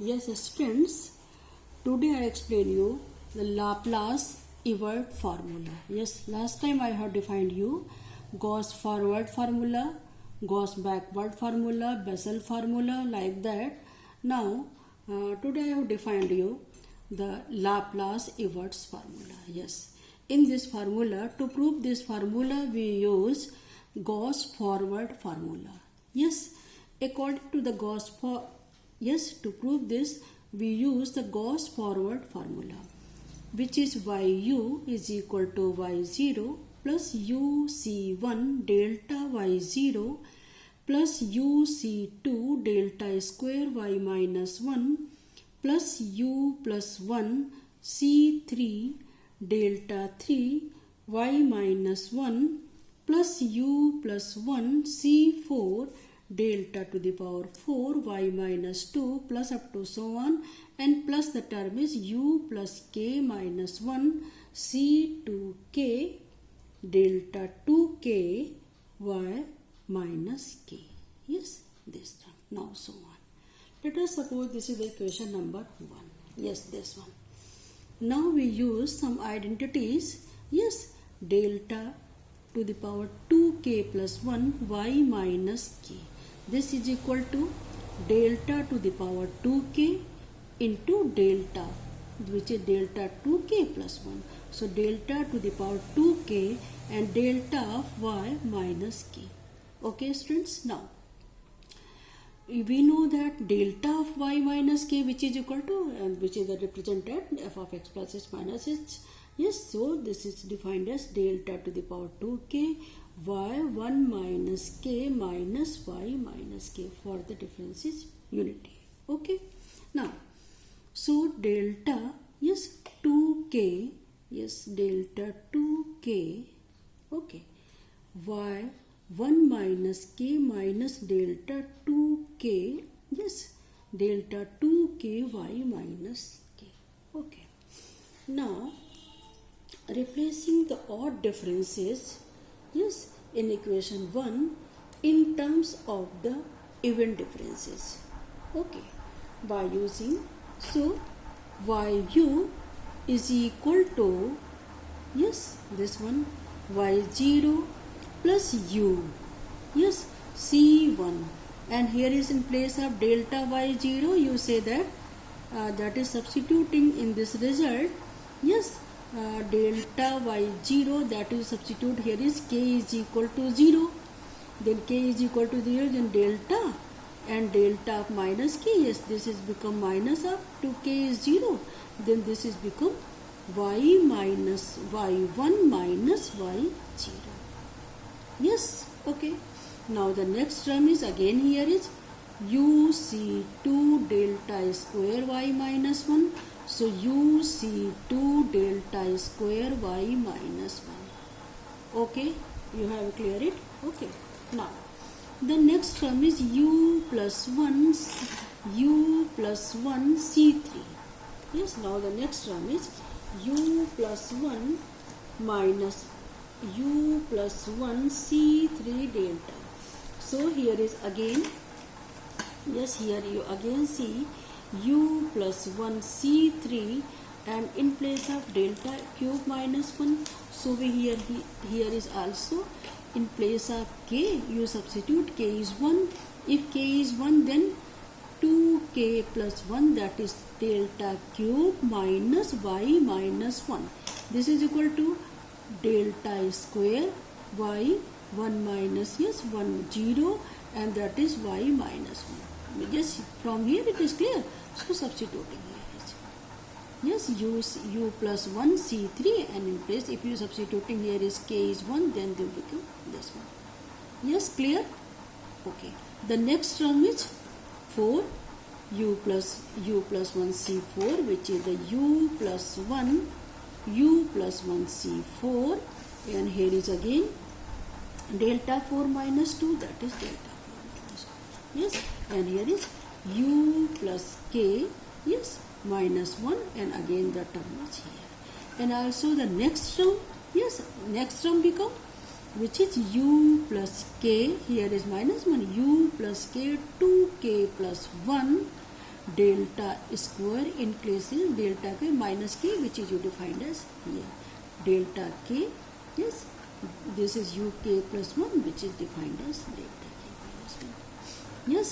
Yes, students, today I explain you the Laplace-Ewert formula. Yes, last time I have defined you Gauss forward formula, Gauss backward formula, Bessel formula, like that. Now, today I have defined you the Laplace-Ewert formula. Yes, in this formula, to prove this formula, we use Gauss forward formula. Yes, according to the Yes, to prove this, we use the Gauss forward formula, which is yu is equal to y0 plus uc1 delta y0 plus uc2 delta square y minus 1 plus u plus 1 c3 delta 3 y minus 1 plus u plus 1 c4 delta to the power 4 y minus 2 plus up to so on, and plus the term is u plus k minus 1 c2k delta 2k y minus k. Yes, this term. Now so on. Let us suppose this is the equation number 1. Yes, this one. Now we use some identities. Yes, delta to the power 2k plus 1 y minus k. This is equal to delta to the power 2k into delta, which is delta 2k plus 1. So delta to the power 2k and delta of y minus k. Okay, students. Now we know that delta of y minus k, which is equal to, which is represented f of x plus h minus h. Yes, so this is defined as delta to the power 2k y 1 minus k minus y minus k, for the difference is unity. Okay. Now, so delta, yes, 2k, yes, delta 2k, okay, y 1 minus k minus delta 2k, yes, delta 2k y minus k. Okay. Now, replacing the odd differences, yes, in equation 1 in terms of the even differences. Okay, by using, so yu is equal to, yes, this one y0 plus u, yes, c1, and here is in place of delta y0, you say that that is substituting in this result, yes, delta y0, that is substitute here is k is equal to 0, then k is equal to 0, then delta and delta of minus k, yes, this is become minus of 2k is 0, then this is become y minus y1 minus y0. Yes, okay. Now the next term is again here is uc2 delta square y minus 1. So uc2 delta square y minus 1. Okay, you have clear it? Okay. Now, the next term is u plus 1 c3. Yes, now the next term is u plus 1 minus u plus 1 c3 delta. So here is again, yes, here you again see u plus 1 c3, and in place of delta cube minus 1, so we here is also in place of k, you substitute k is 1. If k is 1, then 2k plus 1, that is delta cube minus y minus 1. This is equal to delta square y 1 minus, yes, 1 0, and that is y minus 1. Yes, from here it is clear. So substituting here is, yes, u plus 1 c3, and in place if you substituting here is k is 1, then they will become this one. Yes, clear? Okay. The next term is 4 u plus 1 c4, which is the u plus 1 c4, and here is again delta 4 minus 2, that is delta 4 minus 2. Yes, and here is u plus k, yes, minus 1, and again the term is here. And also the next term, yes, next term become, which is u plus k, here is minus 1, u plus k, 2k plus 1 delta square in places delta k minus k, which is you defined as here. Delta k, yes, this is uk plus 1, which is defined as delta k minus 1. Yes,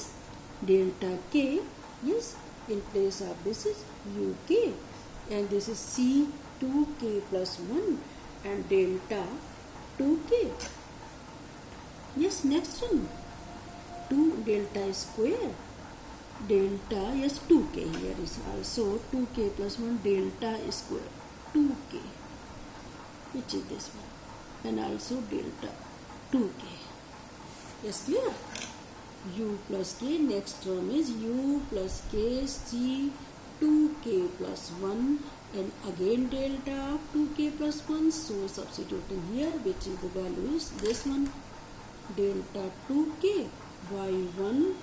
delta k, yes, in place of this is uk, and this is c2k plus 1 and delta 2k. Yes, next one, 2 delta square, delta, yes, 2k here is also 2k plus 1 delta square 2k, which is this one, and also delta 2k. Yes, clear? U plus k, next term is u plus k c 2k plus 1 and again delta 2k plus 1. So substituting here, which is the value is this one, delta 2k y1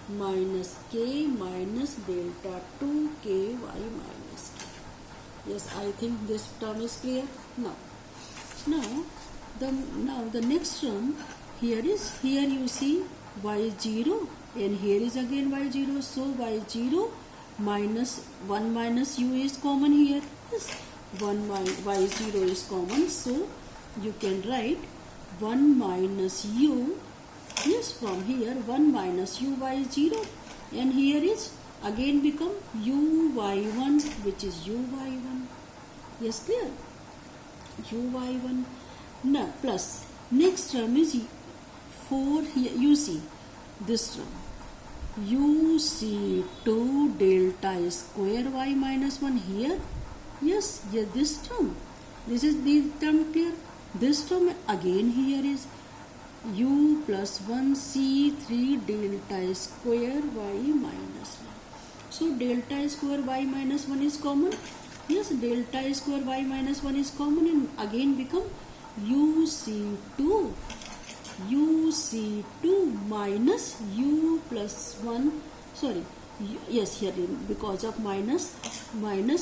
minus k minus delta 2k y minus k. Yes, I think this term is clear. Now the next term here is, here you see y0 and here is again y0. So y0 minus 1 minus u is common here. Yes, y0 is common. So you can write 1 minus u. Yes, from here 1 minus u y0, and here is again become u y1, which is u y1. Yes, clear? U y1. Now plus next term is 4 here. You see this term uc2 delta square y minus 1 here. Yes, here this term. This is the term, clear? This term again here is u plus 1 c3 delta square y minus 1. So delta square y minus 1 is common. Yes, delta square y minus 1 is common, and again become uc2 minus u plus 1, sorry, yes, here because of minus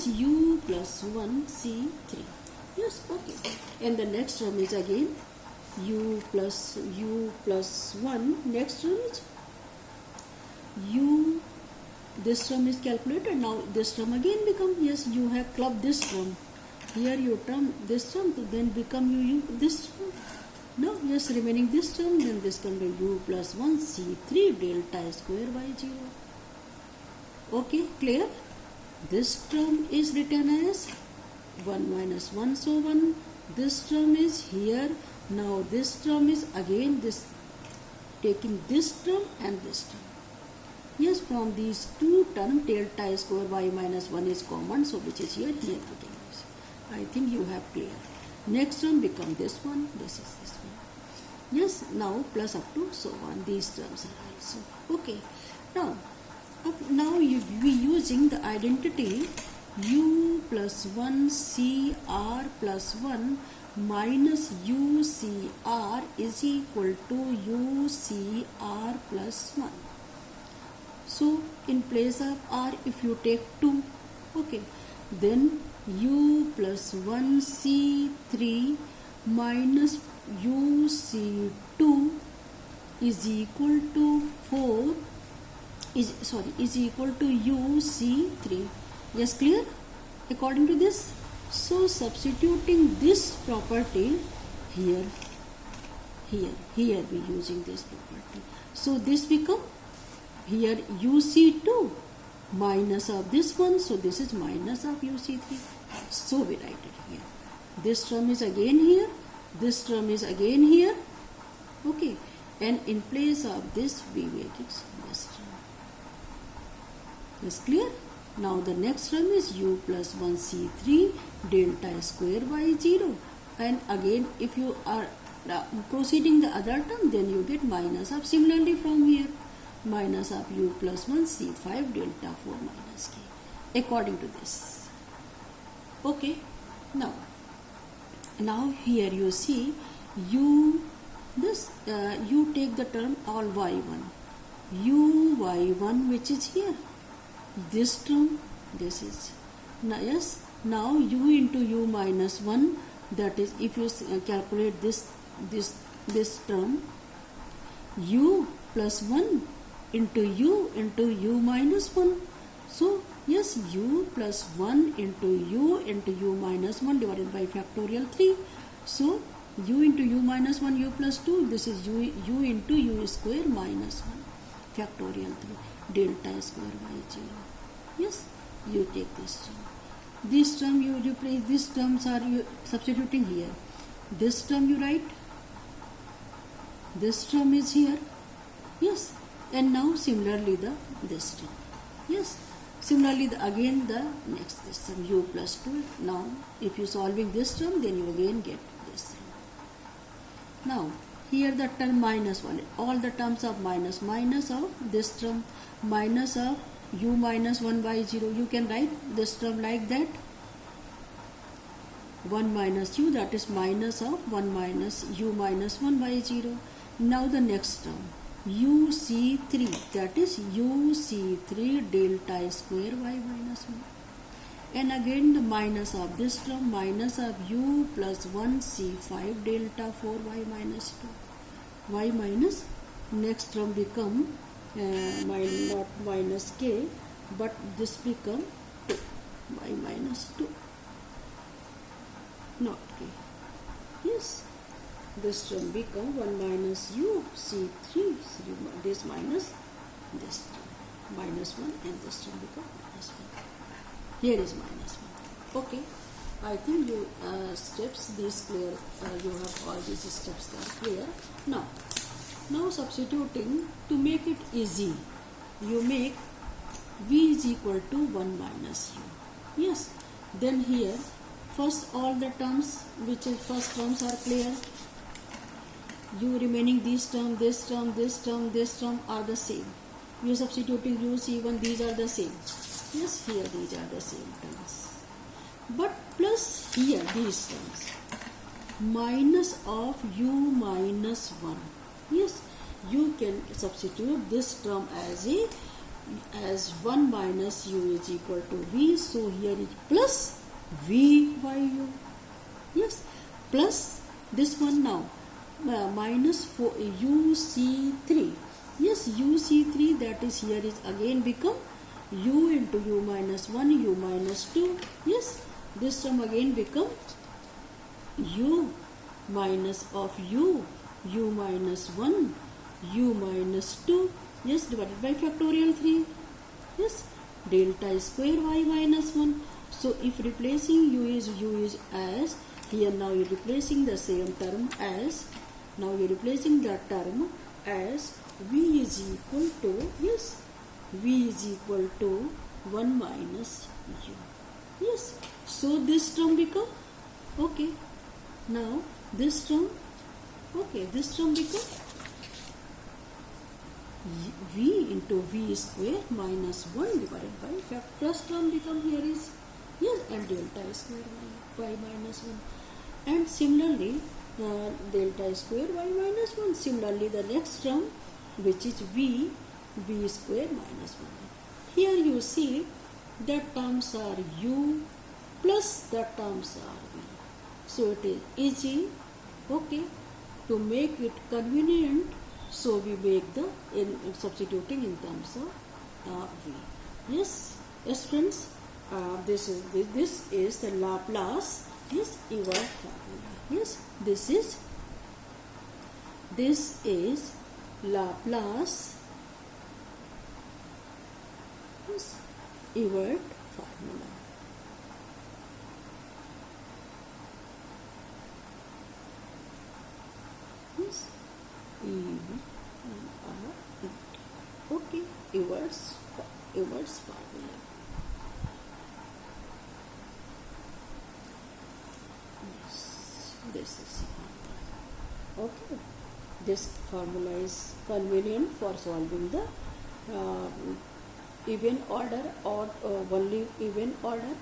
u plus 1 c3. Yes, okay, and the next term is again u plus 1. Next term is u, this term is calculated. Now this term again become, yes, you have clubbed this term here, you term this term, then become u this term. Now yes, remaining this term, then this can be u plus 1 c3 delta square y0. Okay, clear? This term is written as 1 minus 1, so 1. This term is here. Now this term is again this, taking this term and this term. Yes, from these two terms delta square y minus 1 is common, so which is here putting this. I think you have clear. Next term become this one, this is this one. Yes, now plus up to so on, these terms are also okay. Now you be using the identity u plus 1 cr plus 1 minus ucr is equal to ucr plus 1. So in place of r, if you take 2, okay, then u plus 1 c3 minus uc2 is equal to 4 is equal to uc3. Yes, clear? According to this, so substituting this property here we using this property, so this become here uc2 minus of this one, so this is minus of uc3, so we write it here. This term is again here, this term is again here, okay, and in place of this we make it this term. Is clear? Now the next term is u plus 1 c3 delta square y0, and again if you are proceeding the other term, then you get minus of, similarly from here, minus of u plus 1 c5 delta 4 minus k, according to this. Okay, now here you see you take the term all y1, u y1, which is here, this term, this is now, yes, now u into u minus 1, that is if you calculate this term, u plus 1 into u minus 1, Yes, u plus 1 into u minus 1 divided by factorial 3. So u into u minus 1 u plus 2, this is u into u square minus 1 factorial 3 delta square y 0. Yes, you take this term. This term you replace, these terms are you substituting here. This term you write, this term is here. Yes, and now similarly this term. Yes, similarly again the next this term u plus 2. Now if you solving this term, then you again get this term. Now here the term minus 1, all the terms of minus of this term, minus of u minus 1 by 0, you can write this term like that, 1 minus u, that is minus of 1 minus u minus 1 by 0. Now the next term uc3, that is uc3 delta square y minus 1, and again the minus of this term, minus of u plus 1 c5 delta 4 y minus 2, y minus, next term become not minus k, but this become 2, y minus 2, not k. Yes, this term become 1 minus u c3, this minus this term, minus 1, and this term become minus 1. Here is minus 1. Okay, I think you steps these clear, you have all these steps are clear. Now substituting, to make it easy, you make v is equal to 1 minus u. Yes, then here first all the terms which is first terms are clear. U remaining these term, this term, this term, this term are the same. You substituting u c1, these are the same. Yes, here these are the same terms. But plus here these terms, minus of u minus 1. Yes, you can substitute this term as 1 minus u is equal to v. So here is plus v by u. Yes, plus this one now minus 4 uc3. Yes, uc3, that is here is again become u into u minus 1 u minus 2. Yes, this term again become u minus of u minus 1 u minus 2. Yes, divided by factorial 3. Yes, delta square y minus 1. So if replacing u is as, here now you replacing the same term as, now you replacing that term as v is equal to, yes, v is equal to 1 minus u. Yes, so this term become, okay, now this term, okay, this term become v into v square minus 1 divided by first term become here is, yes, and delta square y minus 1, and similarly delta square y minus 1. Similarly the next term which is v square minus 1. Here you see the terms are u plus the terms are v. So it is easy, okay, to make it convenient. So we make the substituting in terms of v. Yes, friends, this is the Laplace, yes, Ewald formula. Yes, this is Laplace, yes, Ewald formula. Yes, okay, Ewald's formula. Yes, this is formula. Okay, this formula is convenient for solving the even order or only even order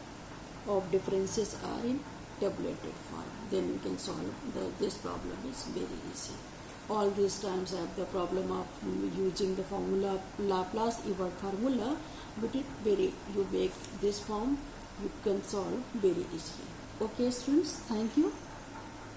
of differences are in tabulated form. Then you can solve this problem is very easy. All these times I have the problem of using the formula Laplace Ewald formula, but you make this form, you can solve very easily. Okay students, thank you.